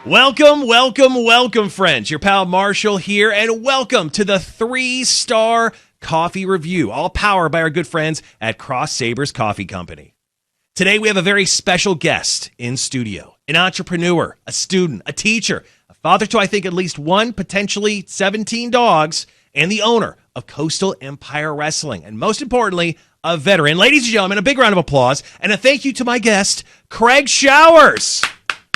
Welcome, welcome, welcome, friends. Your pal Marshall here, and welcome to the 3-Star Coffee Review, all powered by our good friends at Crossed Sabers Coffee Company. Today, we have a very special guest in studio, an entrepreneur, a student, a teacher, a father to, I think, at least one, potentially 17 dogs, and the owner of Coastal Empire Wrestling, and most importantly, a veteran. Ladies and gentlemen, a big round of applause, and a thank you to my guest, Craig Showers.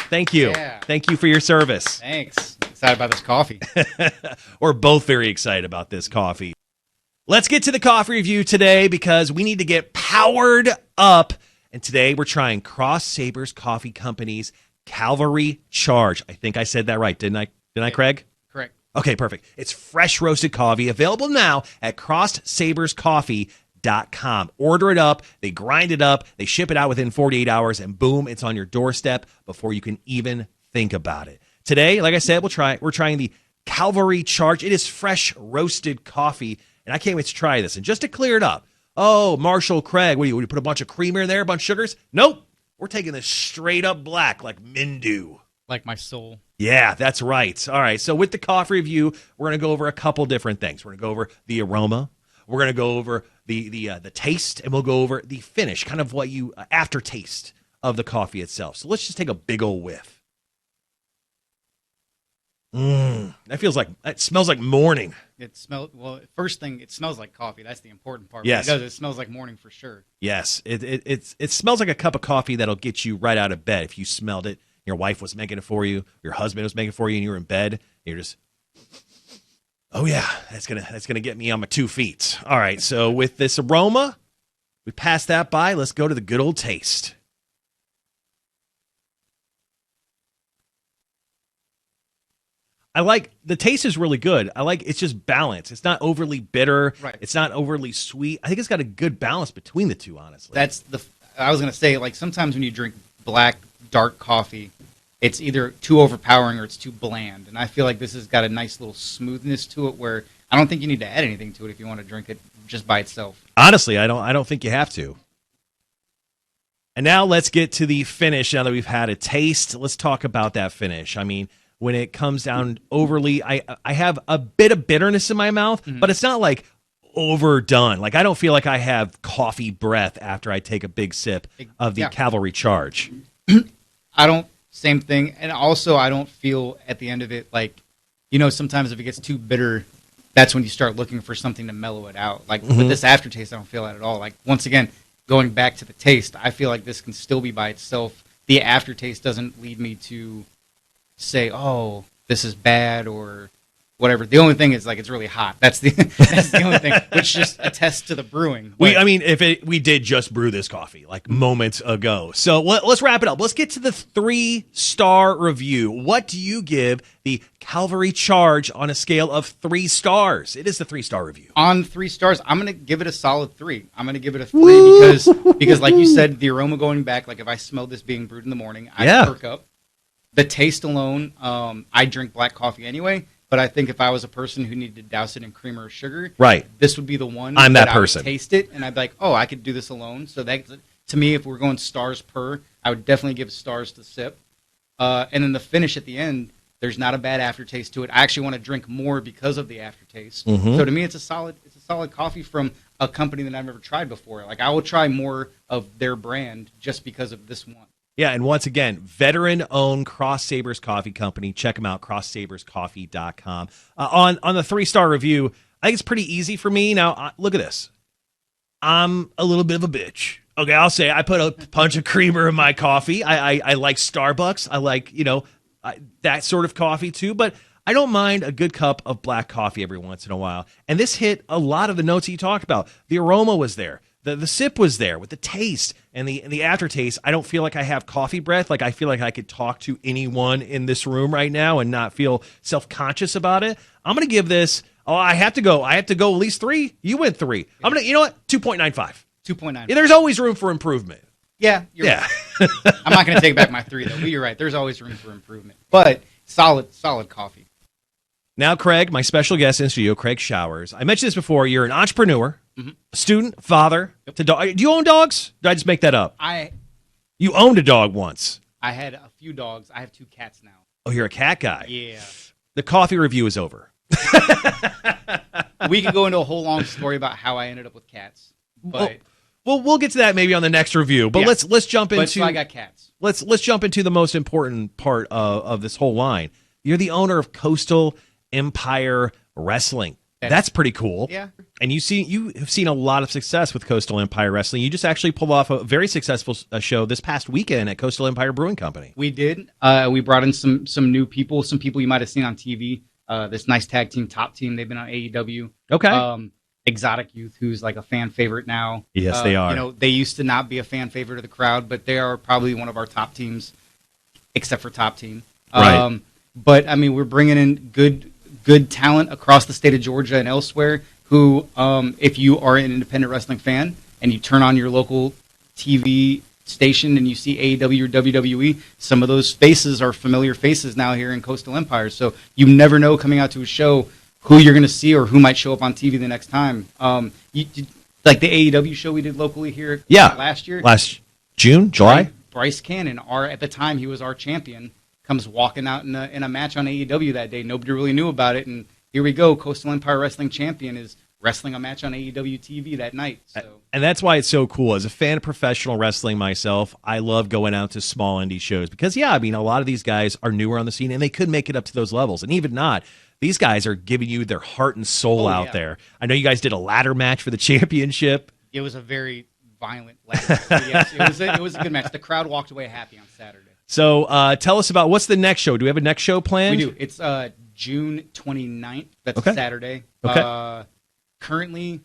Thank you. Yeah. Thank you for your service. Thanks. Excited about this coffee. We're both very excited about this coffee. Let's get to the coffee review today because we need to get powered up. And today we're trying Crossed Sabers Coffee Company's Cavalry Charge. I think I said that right, didn't I, Craig? Correct. Okay, perfect. It's fresh roasted coffee available now at CrossedSabersCoffee.com. Order it up, they grind it up, they ship it out within 48 hours, and boom, it's on your doorstep before you can even think about it. Today, like I said, we're trying the Cavalry Charge. It is fresh roasted coffee, and I can't wait to try this. And just to clear it up, oh, Marshall, Craig, would you put a bunch of creamer in there, a bunch of sugars? Nope. We're taking this straight up black like Mindu. Like my soul. Yeah, that's right. All right, so with the coffee review, we're going to go over a couple different things. We're going to go over the aroma. We're going to go over the taste, and we'll go over the finish, kind of what you aftertaste of the coffee itself. So let's just take a big old whiff. That smells like morning. First thing, it smells like coffee. That's the important part. Yes. It smells like morning for sure. Yes, it smells like a cup of coffee that'll get you right out of bed. If you smelled it, your wife was making it for you, your husband was making it for you, and you were in bed, and you're just... Oh, yeah, that's gonna get me on my 2 feet. All right, so with this aroma, we passed that by. Let's go to the good old taste. The taste is really good. It's just balanced. It's not overly bitter. Right. It's not overly sweet. I think it's got a good balance between the two, honestly. I was going to say, like, sometimes when you drink black, dark coffee, it's either too overpowering or it's too bland. And I feel like this has got a nice little smoothness to it where I don't think you need to add anything to it if you want to drink it just by itself. Honestly, I don't think you have to. And now let's get to the finish. Now that we've had a taste, let's talk about that finish. I mean, when it comes down overly, I have a bit of bitterness in my mouth, but it's not like overdone. Like, I don't feel like I have coffee breath after I take a big sip of the Cavalry Charge. Same thing. And also, I don't feel at the end of it like, sometimes if it gets too bitter, that's when you start looking for something to mellow it out. Like with this aftertaste, I don't feel that at all. Like, once again, going back to the taste, I feel like this can still be by itself. The aftertaste doesn't lead me to say, oh, this is bad or whatever. The only thing is, like, it's really hot. That's the only thing, which just attests to the brewing. We did just brew this coffee like moments ago. So let's wrap it up. Let's get to the 3-star review. What do you give the Cavalry Charge on a scale of 3 stars? It is the 3-star review. On 3 stars, I'm going to give it a solid 3. I'm going to give it a 3 because, like you said, the aroma going back, like if I smelled this being brewed in the morning, I'd perk up. The taste alone, I drink black coffee anyway. But I think if I was a person who needed to douse it in creamer or sugar, right, this would be the one. I'm that person. I would taste it, and I'd be like, oh, I could do this alone. So that, to me, if we're going stars per, I would definitely give stars to sip. And then the finish at the end, there's not a bad aftertaste to it. I actually want to drink more because of the aftertaste. So to me, it's a solid coffee from a company that I've never tried before. Like, I will try more of their brand just because of this one. Yeah, and once again, veteran-owned Crossed Sabers Coffee Company. Check them out, CrossedSabersCoffee.com. On the 3-star review, I think it's pretty easy for me. Now, look at this. I'm a little bit of a bitch. Okay, I'll say I put a bunch of creamer in my coffee. I like Starbucks. I like, that sort of coffee too. But I don't mind a good cup of black coffee every once in a while. And this hit a lot of the notes that you talked about. The aroma was there. The sip was there with the taste and the aftertaste. I don't feel like I have coffee breath. Like, I feel like I could talk to anyone in this room right now and not feel self-conscious about it. I'm going to give this, I have to go at least 3. You went 3. I'm going to, 2.95. 2.9. Yeah, there's always room for improvement. Yeah, you're right. I'm not going to take back my 3, though. But you're right. There's always room for improvement. But solid coffee. Now, Craig, my special guest in studio, Craig Showers. I mentioned this before. You're an entrepreneur, a student, father to dog. Do you own dogs? Did I just make that up? You owned a dog once. I had a few dogs. I have 2 cats now. Oh, you're a cat guy. Yeah. The coffee review is over. We could go into a whole long story about how I ended up with cats. But Well, we'll get to that maybe on the next review. But yeah. let's jump into. So I got cats. Let's jump into the most important part of this whole line. You're the owner of Coastal Empire Wrestling. That's pretty cool. Yeah. And you have seen a lot of success with Coastal Empire Wrestling. You just actually pulled off a very successful show this past weekend at Coastal Empire Brewing Company. We did. We brought in some new people, some people you might have seen on TV. This nice tag team, Top Team. They've been on AEW. Okay. Exotic Youth, who's like a fan favorite now. Yes, they are. You know, they used to not be a fan favorite of the crowd, but they are probably one of our top teams, except for Top Team. Right. But I mean, we're bringing in good talent across the state of Georgia and elsewhere. Who, if you are an independent wrestling fan and you turn on your local TV station and you see AEW or WWE, some of those faces are familiar faces now here in Coastal Empire. So you never know coming out to a show who you're going to see or who might show up on TV the next time. Like the AEW show we did locally here last year. Last June, July? Bryce Cannon, at the time he was our champion, comes walking out in a match on AEW that day. Nobody really knew about it, and here we go. Coastal Empire Wrestling champion is wrestling a match on AEW TV that night. So. And that's why it's so cool. As a fan of professional wrestling myself, I love going out to small indie shows because, a lot of these guys are newer on the scene, and they could make it up to those levels. And even not, these guys are giving you their heart and soul out there. I know you guys did a ladder match for the championship. It was a very violent ladder match. Yes, it was a good match. The crowd walked away happy on Saturday. So tell us about what's the next show. Do we have a next show planned? We do. It's June 29th. That's Saturday. Okay. Currently,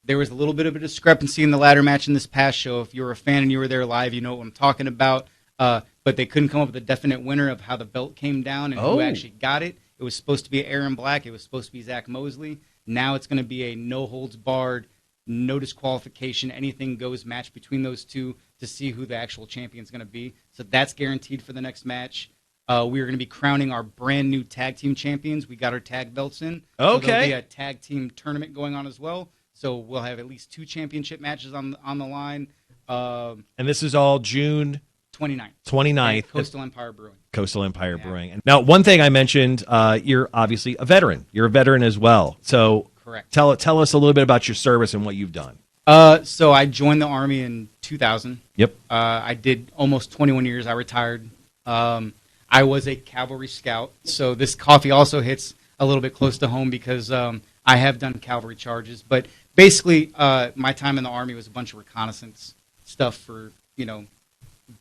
there was a little bit of a discrepancy in the ladder match in this past show. If you were a fan and you were there live, you know what I'm talking about. But they couldn't come up with a definite winner of how the belt came down and who actually got it. It was supposed to be Aaron Black. It was supposed to be Zach Mosley. Now it's going to be a no-holds-barred, no disqualification, anything goes match between those two to see who the actual champion is going to be. So that's guaranteed for the next match. We are going to be crowning our brand new tag team champions. We got our tag belts in. Okay. So there'll be a tag team tournament going on as well. So we'll have at least 2 championship matches on the line. And this is all June 29th. Coastal Empire Brewing. Coastal Empire Brewing. And now, one thing I mentioned, you're obviously a veteran. You're a veteran as well. So correct. Tell us a little bit about your service and what you've done. So I joined the Army in 2000. Yep. I did almost 21 years. I retired. I was a Cavalry Scout. So this coffee also hits a little bit close to home because I have done Cavalry Charges. But basically, my time in the Army was a bunch of reconnaissance stuff for,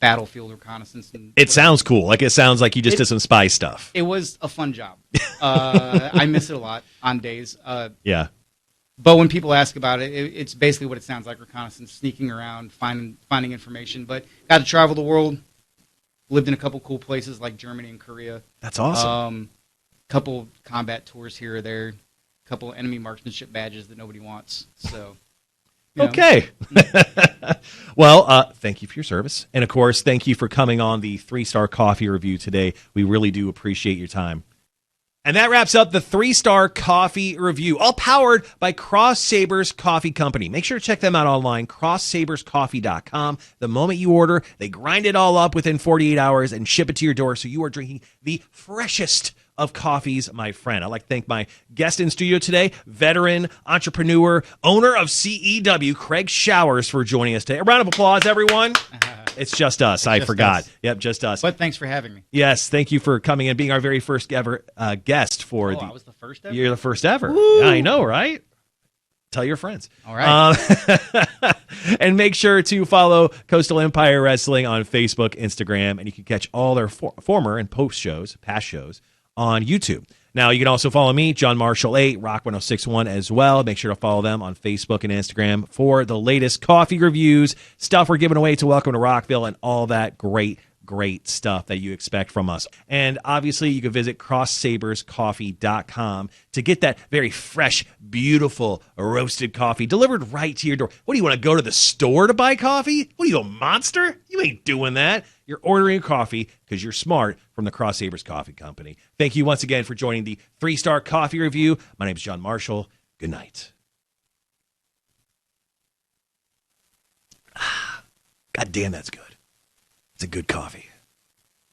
battlefield reconnaissance. And it sounds cool. Like, it sounds like you just did some spy stuff. It was a fun job. I miss it a lot on days. Yeah. But when people ask about it, it's basically what it sounds like: reconnaissance, sneaking around, finding information. But got to travel the world. Lived in a couple cool places like Germany and Korea. That's awesome. Couple combat tours here or there. Couple enemy marksmanship badges that nobody wants. So. Okay. Well, thank you for your service. And, of course, thank you for coming on the 3-Star Coffee Review today. We really do appreciate your time. And that wraps up the 3-Star Coffee Review, all powered by Crossed Sabers Coffee Company. Make sure to check them out online, CrossedSabersCoffee.com. The moment you order, they grind it all up within 48 hours and ship it to your door, so you are drinking the freshest of coffees, my friend. I'd like to thank my guest in studio today, veteran, entrepreneur, owner of CEW, Craig Showers, for joining us today. A round of applause, everyone. It's just us. I forgot. Us. Yep, just us. But thanks for having me. Yes, thank you for coming and being our very first ever guest for I was the first ever? You're the first ever. Yeah, I know, right? Tell your friends. All right. And make sure to follow Coastal Empire Wrestling on Facebook, Instagram, and you can catch all their former and past shows, on YouTube. Now, you can also follow me, John Marshall 8, Rock 1061 as well. Make sure to follow them on Facebook and Instagram for the latest coffee reviews, stuff we're giving away to Welcome to Rockville, and all that great stuff that you expect from us. And obviously, you can visit CrossedSabersCoffee.com to get that very fresh, beautiful, roasted coffee delivered right to your door. What do you want to go to the store to buy coffee? What are you, a monster? You ain't doing that. You're ordering coffee because you're smart from the Crossed Sabers Coffee Company. Thank you once again for joining the 3-Star Coffee Review. My name is John Marshall. Good night. God damn, that's good. It's a good coffee.